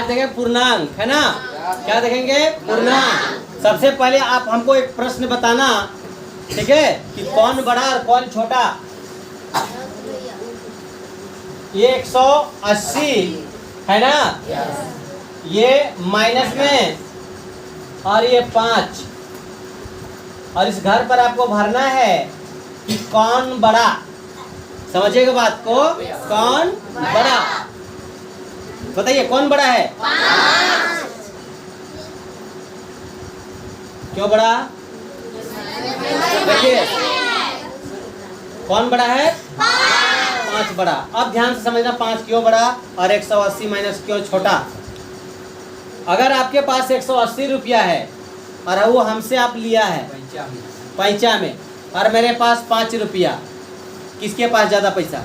आज देखेंगे पूर्णांक, है ना? क्या देखेंगे? पूर्णांक। सबसे पहले आप हमको एक प्रश्न बताना, ठीक है, कि कौन बड़ा और कौन छोटा। ये 180 है ना, ये माइनस में, और ये 5, और इस घर पर आपको भरना है कि कौन बड़ा। समझिएगा बात को, कौन बड़ा। बताइए कौन बड़ा है? 5। क्यों बड़ा? देखिए कौन बड़ा है? 5 बड़ा। अब ध्यान से समझना, 5 क्यों बड़ा और 180 माइनस क्यों छोटा। अगर आपके पास 180 रुपया है और वो हमसे आप लिया है पैसा में, और मेरे पास 5 रुपया, किसके पास ज्यादा पैसा?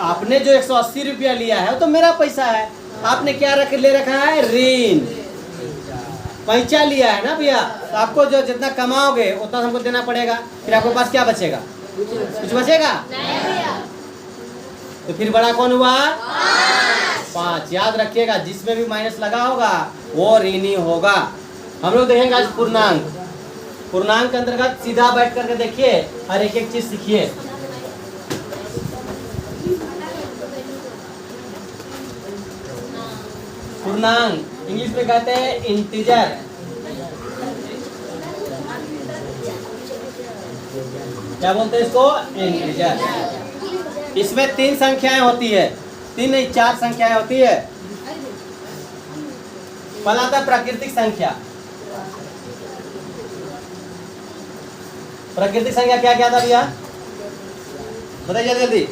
आपने जो 180 रुपया लिया है वो तो मेरा पैसा है। आपने क्या ले रखा है? ऋण। पैसा लिया है ना भैया, तो आपको जो जितना कमाओगे उतना हमको देना पड़ेगा। फिर आपके पास क्या बचेगा? कुछ बचेगा? तो फिर बड़ा कौन हुआ? 5। याद रखिएगा, जिसमें भी माइनस लगा होगा वो ऋणी होगा। हम लोग देखेंगे आज पूर्णांक। पूर्णांक के अंतर्गत सीधा बैठ करके देखिए और एक एक चीज सीखिए। पूर्णांक इंग्लिश में कहते हैं इंटीजर। क्या बोलते हैं इसको? इंटीजर। इसमें 3 संख्याएं होती है, 3 नहीं 4 संख्याएं होती है। पहला आता है प्राकृतिक संख्या। प्राकृतिक संख्या क्या क्या था भैया? बताइए जल्दी।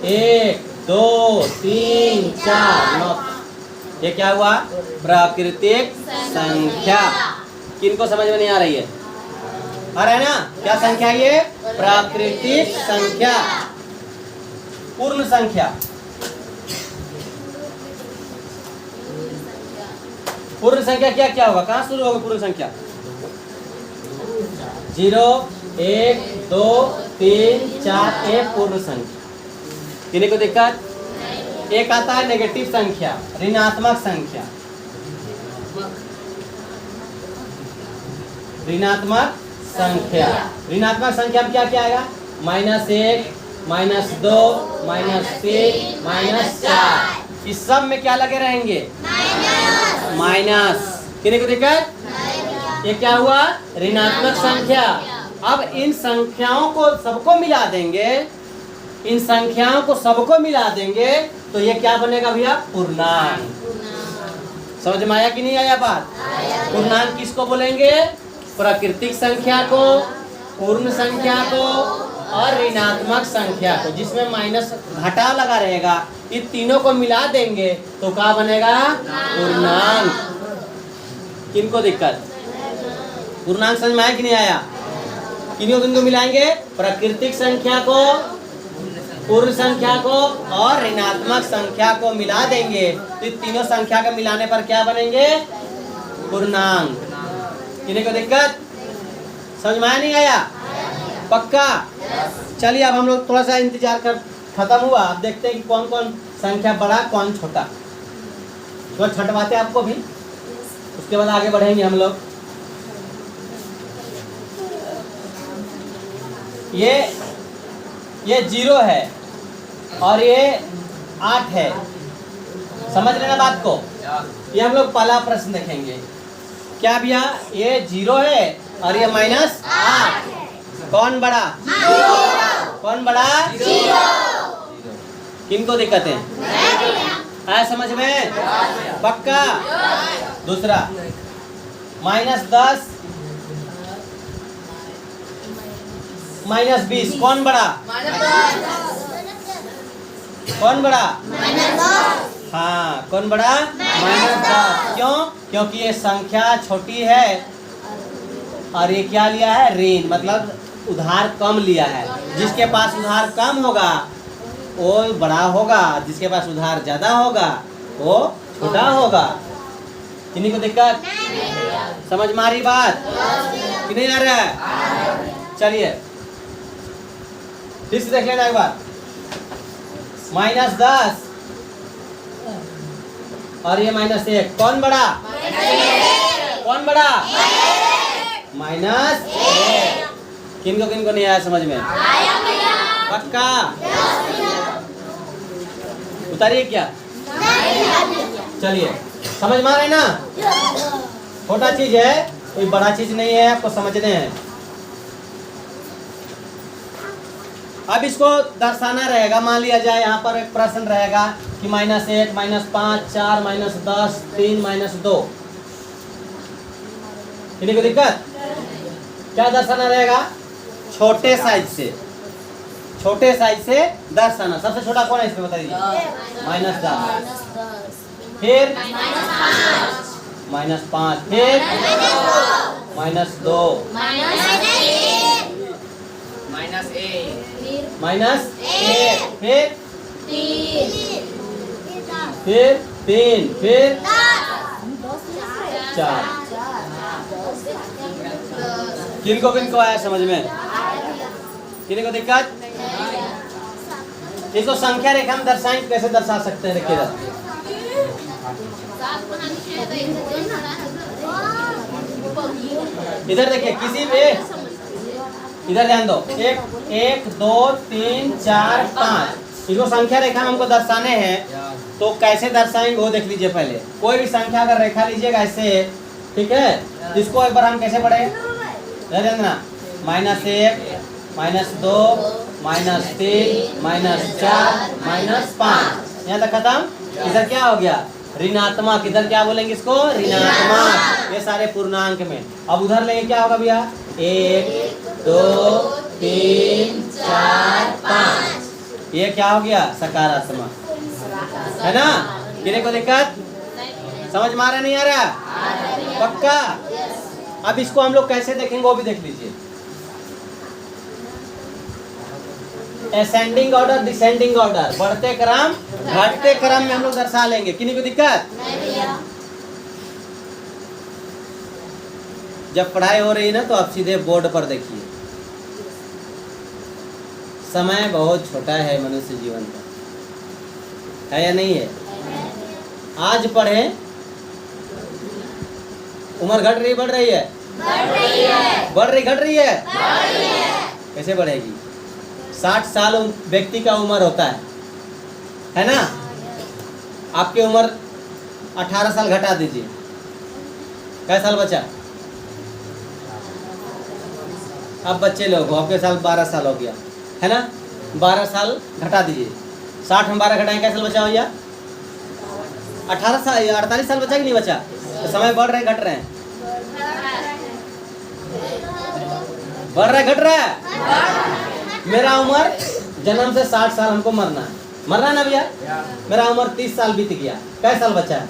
1 2 3 4 9। ये क्या हुआ? प्राकृतिक संख्या। किनको समझ में नहीं आ रही है? आ रहा है ना? क्या संख्या ये? प्राकृतिक संख्या। पूर्ण संख्या। पूर्ण संख्या क्या क्या होगा? कहाँ शुरू होगा पूर्ण संख्या? 0 1 2 3 4 ये पूर्ण संख्या। किन्हीं को दिक्कत? एक आता है नेगेटिव संख्या, ऋणात्मक संख्या। ऋणात्मक संख्या। ऋणात्मक संख्या में क्या क्या आएगा? -1 -2 -3 -4। इस सब में क्या लगे रहेंगे? माइनस। किन्हीं को दिक्कत? ये क्या हुआ? ऋणात्मक संख्या। अब इन संख्याओं को सबको मिला देंगे, इन संख्याओं को सबको मिला देंगे तो ये क्या बनेगा भैया? पूर्णांक। समझ में आया कि नहीं आया बात? पूर्णांक किसको बोलेंगे? प्राकृतिक संख्या को, पूर्ण संख्या को और ऋणात्मक संख्या को, जिसमें माइनस घटाव लगा रहेगा। ये तीनों को मिला देंगे तो क्या बनेगा? पूर्णांक। किनको दिक्कत? पूर्णांक समझ में आया कि नहीं आया? किनको मिलाएंगे? प्राकृतिक संख्या को, पूर्ण संख्या को और ऋणात्मक संख्या को मिला देंगे तो तीनों संख्या के मिलाने पर क्या बनेंगे? पूर्णांक। किन्हीं को दिक्कत? समझ में आया नहीं आया? पक्का? चलिए अब हम लोग थोड़ा सा इंतजार कर, खत्म हुआ, अब देखते हैं कि कौन कौन संख्या बड़ा कौन छोटा। तो छठवाते आपको भी, उसके बाद आगे बढ़ेंगे हम लोग। ये 0 है और ये 8 है। समझ लेना बात को। ये हम लोग पहला प्रश्न देखेंगे। क्या भैया? ये 0 है और ये -8। कौन बड़ा? 0। कौन बड़ा? 0। किनको दिक्कत है? आया समझ में? पक्का? दूसरा -10 -20। कौन बड़ा? कौन बड़ा? हाँ, कौन बड़ा? -10। क्यों? क्योंकि ये संख्या छोटी है और ये क्या लिया है? ऋण, मतलब उधार कम लिया है। जिसके पास उधार कम होगा वो बड़ा होगा, जिसके पास उधार ज्यादा होगा वो छोटा होगा। किन्हीं को दिक्कत? समझ में आ रही बात कि नहीं आ रहा है? चलिए फिर से देख लेना एक बार। -10 और ये -1, कौन बड़ा? कौन बड़ा? -1। किनको नहीं आया समझ में? पक्का? उतारिए क्या? चलिए, समझ में आ रहा है ना? छोटा चीज है, कोई बड़ा चीज नहीं है, आपको समझने हैं। अब इसको दर्शाना रहेगा। मान लिया जाए यहाँ पर एक प्रश्न रहेगा कि -1, -5, 4, -10, 3, -2। किसी को दिक्कत? क्या दर्शाना रहेगा? छोटे साइज से, छोटे साइज से दर्शाना। सबसे छोटा कौन है इसमें बता दीजिए? -10, फिर -5, फिर -2, -1, फिर 3, फिर 4। किनको आया समझ में? किसी को दिक्कत? इसको संख्या रेखा में दर्शाएं, कैसे दर्शा सकते हैं? देखिए इधर देखिए, किसी भी इधर ध्यान दो। 1, 2, 3, 4, 5 इसको संख्या रेखा में हमको दर्शाने हैं, तो कैसे दर्शाएंगे वो देख लीजिए। पहले कोई भी संख्या अगर रेखा लीजिएगा ऐसे, ठीक है, इसको एक बार हम कैसे पढ़े? ध्यान देना। -1, -2, -3, -4, -5 यहाँ तक खत्म। इधर क्या हो गया? ऋणात्मक। इधर क्या बोलेंगे इसको? ऋणात्मक। ये सारे पूर्णांक में। अब उधर लेंगे, क्या होगा भैया? 1, 2, 3, 4, 5 ये क्या हो गया? सकारात्मक, है ना? किसी को दिक्कत? समझ में आ रहा नहीं आ रहा? पक्का? अब इसको हम लोग कैसे देखेंगे वो भी देख लीजिए। असेंडिंग ऑर्डर, डिसेंडिंग ऑर्डर, बढ़ते क्रम घटते क्रम में हम लोग दर्शा लेंगे। किसी को दिक्कत? जब पढ़ाई हो रही है ना, तो आप सीधे बोर्ड पर देखिए। समय बहुत छोटा है मनुष्य जीवन का, है या नहीं है? आज पढ़े, उम्र घट रही बढ़ रही है? बढ़ रही घट रही है? कैसे बढ़ेगी? 60 साल व्यक्ति का उम्र होता है ना? आपकी उम्र 18 साल घटा दीजिए, कै साल बचा? अब बच्चे लोग हो, आपके साल 12 साल हो गया, है ना? 12 साल घटा दीजिए। 60 में 12 घटाएं, कै साल बचा भैया? 18 साल, 48 साल बचा कि नहीं बचा? तो समय बढ़ रहे घट रहे हैं? बढ़ रहा है घट रहा है? मेरा उम्र जन्म से 60 साल हमको मरना है ना भैया? मेरा उम्र 30 साल बीत गया, कै साल बचा है?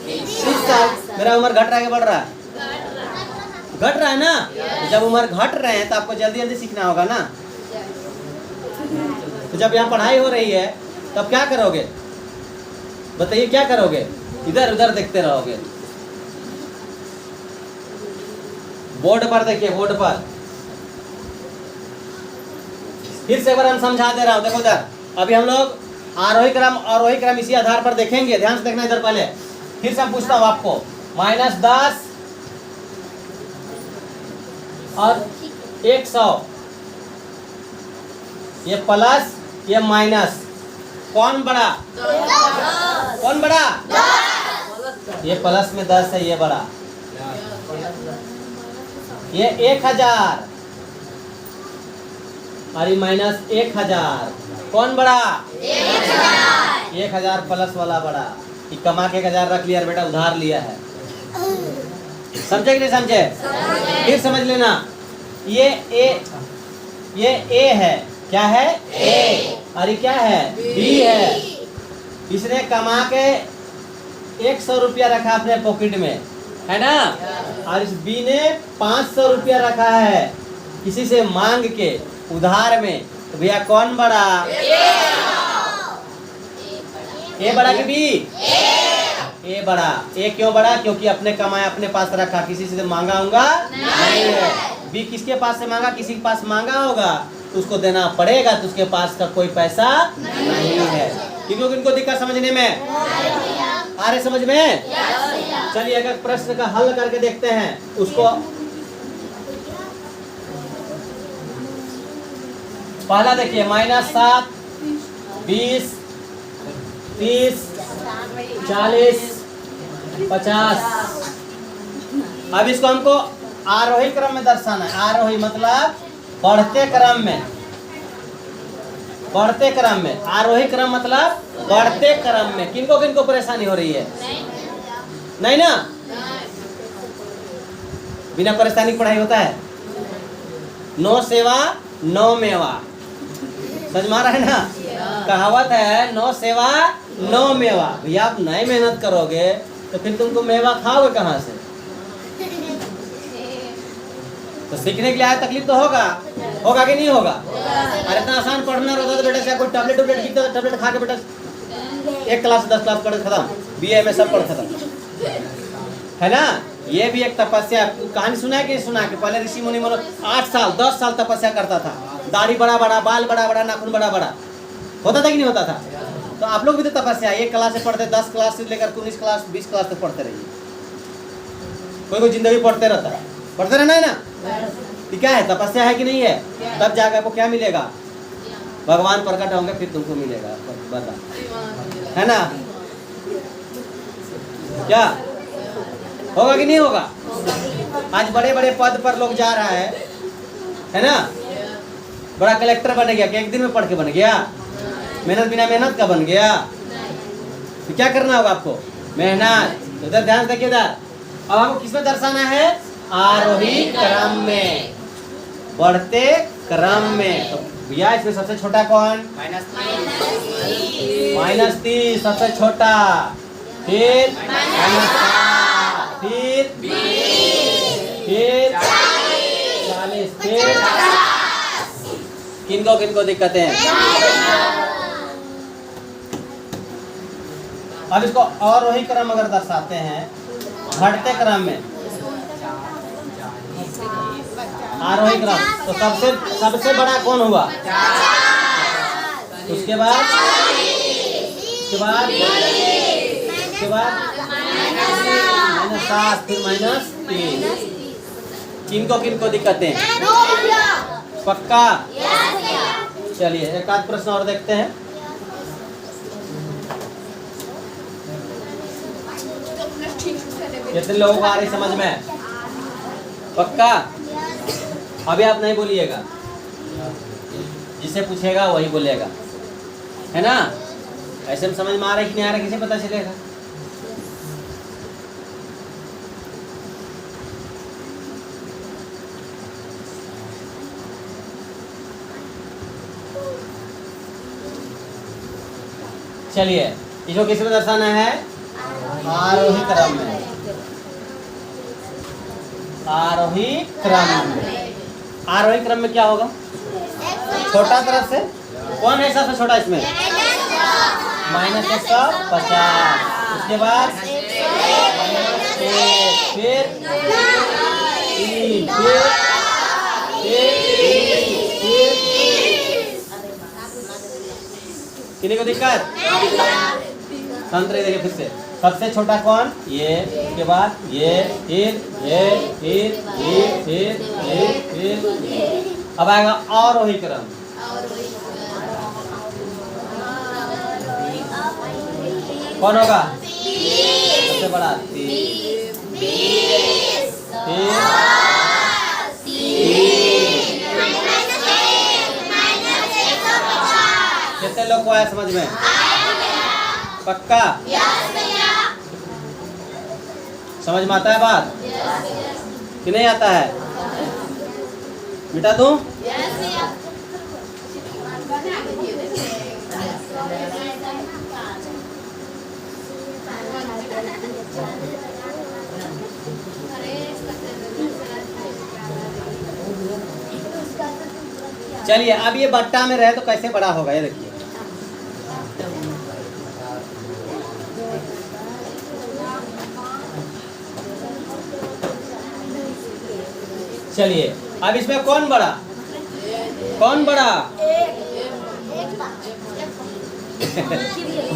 30 साल। मेरा उम्र घट रहा है कि बढ़ रहा है? घट रहा है ना? जब उम्र घट रहे हैं तो आपको जल्दी जल्दी सीखना होगा ना। तो जब यहाँ पढ़ाई हो रही है तब क्या करोगे? बताइए क्या करोगे? इधर उधर देखते रहोगे। बोर्ड पर देखिए, बोर्ड पर फिर से एक बार हम समझा दे रहा हूँ। देखो इधर, अभी हम लोग आरोही क्रम अवरोही क्रम इसी आधार पर देखेंगे। ध्यान से देखना इधर। पहले फिर से हम पूछता हूँ आपको, -10 और 100, ये प्लस ये माइनस, कौन बड़ा? कौन बड़ा? ये प्लस में 10 है, ये बड़ा। ये 1000 और ये -1000, कौन बड़ा? 1000 प्लस वाला बड़ा। ये कमा के 1000 रख लिया बेटा, उधार लिया है। समझे कि नहीं समझे? फिर समझ लेना, ये ए है, क्या है? ए। और ये क्या है? बी है। इसने कमा के 100 रुपया रखा अपने पॉकेट में, है ना? और इस बी ने 500 रुपया रखा है किसी से मांग के, उधार में। तो भैया कौन बड़ा? ए बड़ा कि बी? ए बड़ा। ए क्यों बड़ा? क्योंकि अपने कमाया अपने पास रखा, किसी से मांगा होगा नहीं है। बी किसके पास से मांगा? किसी के पास मांगा होगा, तो उसको देना पड़ेगा, तो उसके पास का कोई पैसा नहीं है। क्योंकि इनको दिक्कत समझने में आ रहे, समझ में? चलिए एक प्रश्न का हल करके देखते हैं उसको। पहला देखिए, -7, 20, 30, 40, 50। अब इसको हमको आरोही क्रम में दर्शाना है। आरोही मतलब बढ़ते क्रम में, बढ़ते क्रम में। आरोही क्रम मतलब बढ़ते क्रम में। किनको किनको परेशानी हो रही है? नहीं ना? बिना परेशानी पढ़ाई होता है? नो सेवा नो मेवा, समझ में आ रहा है ना? कहावत है नो सेवा नो मेवा। भैया आप नहीं मेहनत करोगे तो फिर तुमको मेवा खाओगे कहाँ से? तो सीखने के लिए आया, तकलीफ तो होगा, होगा कि नहीं होगा? अरे इतना आसान पढ़ना रहता तो बेटा से कोई टैबलेट उबलेट की टैबलेट खा के बेटा 1 क्लास 10 क्लास पढ़ खत्म, BA में सब पढ़ खत्म, है ना? ये भी एक तपस्या। कहानी सुना है कि सुना कि पहले ऋषि मुनि 8 साल 10 साल तपस्या करता था। दाढ़ी बड़ा बड़ा, बाल बड़ा बड़ा, नाखून बड़ा बड़ा, होता था कि नहीं होता था? तो आप लोग भी तो तपस्या 1 क्लास से पढ़ते, 10 क्लास से लेकर 19 क्लास 20 क्लास तक पढ़ते रहिए। कोई कोई जिंदगी पढ़ते रहता है, पढ़ते रहना है ना? क्या है, तपस्या है कि नहीं है? तब जाकर आपको क्या मिलेगा? भगवान प्रकट होंगे फिर तुमको मिलेगा, बता, है ना? क्या होगा कि नहीं होगा? आज बड़े बड़े पद पर लोग जा रहा है ना? बड़ा कलेक्टर बन गया, एक दिन में पढ़ के बन गया? मेहनत बिना मेहनत का बन गया? तो क्या करना होगा आपको? मेहनत। उधर ध्यान देखिए इधर। अब आपको किसमें दर्शाना है? आरोही क्रम में, बढ़ते क्रम में। तो भैया इसमें सबसे छोटा कौन? -30 सबसे छोटा, फिर -7, फिर 40, फिर किनको किनको दिक्कतें हैं? अब इसको आरोही क्रम अगर दर्शाते हैं घटते क्रम में, आरोही क्रम, तो सबसे बड़ा कौन हुआ? उसके बाद -7, फिर -3। किनको किनको दिक्कतें? पक्का? चलिए एक आध प्रश्न और देखते हैं। कितने लोगों को आ रही समझ में? पक्का? अभी आप नहीं बोलिएगा, जिसे पूछेगा वही बोलेगा, है ना? ऐसे में समझ में आ रहा है कि नहीं आ रहा है, किसे पता चलेगा? चलिए इसको किस में दर्शाना है? आरोही क्रम में, आरोही क्रम में। आरोही क्रम में क्या होगा? छोटा तरफ से कौन है सबसे छोटा इसमें? -150। उसके बाद -1, फिर 3, फिर किन्हीं को दिक्कत? संतरे देखिए फिर से सबसे छोटा कौन? ये, उसके बाद ये, फिर अब आएगा आरोही क्रम। कौन होगा सबसे बड़ा? 30, फिर कितने लोग को आया समझ में? पक्का? समझ में आता है बात कि नहीं आता है? मिटा दूं? चलिए अब ये बट्टा में रहे तो कैसे बड़ा होगा ये देखिए। चलिए अब इसमें कौन बड़ा? कौन बड़ा?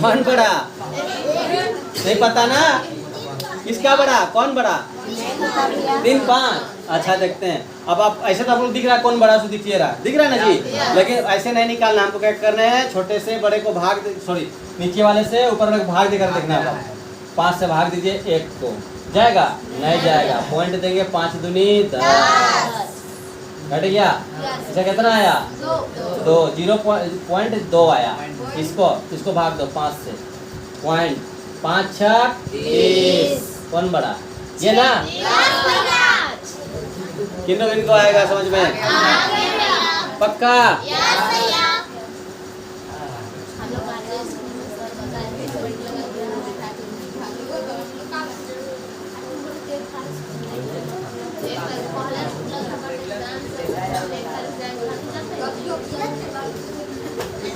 कौन बड़ा? नहीं पता ना? किसका बड़ा? कौन बड़ा? 3 5। अच्छा देखते हैं। अब आप ऐसे तो आप लोग दिख रहा है कौन बड़ा, सो दिखिए रहा, दिख रहा है ना जी। लेकिन ऐसे नहीं निकालना, हमको क्या करना है, छोटे से बड़े को भाग, सॉरी नीचे वाले से ऊपर वाले को भाग देकर देखना है। 5 से भाग दीजिए 1 को, जाएगा? नहीं जाएगा। पॉइंट देंगे 5 दूनी 10, घट गया। अच्छा कितना आया? 2, 0.2 आया। इसको भाग दो 5 से, पॉइंट 5 6 30। कौन बड़ा? ये ना? किनको आएगा समझ में? पक्का?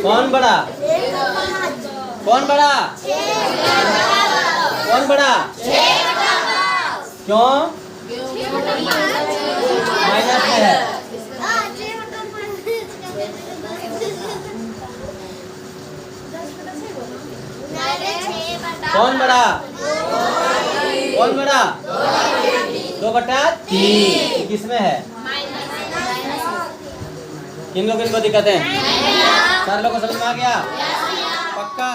कौन बड़ा? कौन बड़ा? कौन बड़ा? क्यों? माइनस में है। कौन बड़ा? कौन बड़ा? 2/3 किसमें है? किनको दिक्कत है? सर लोग को समझ में आ गया? पक्का?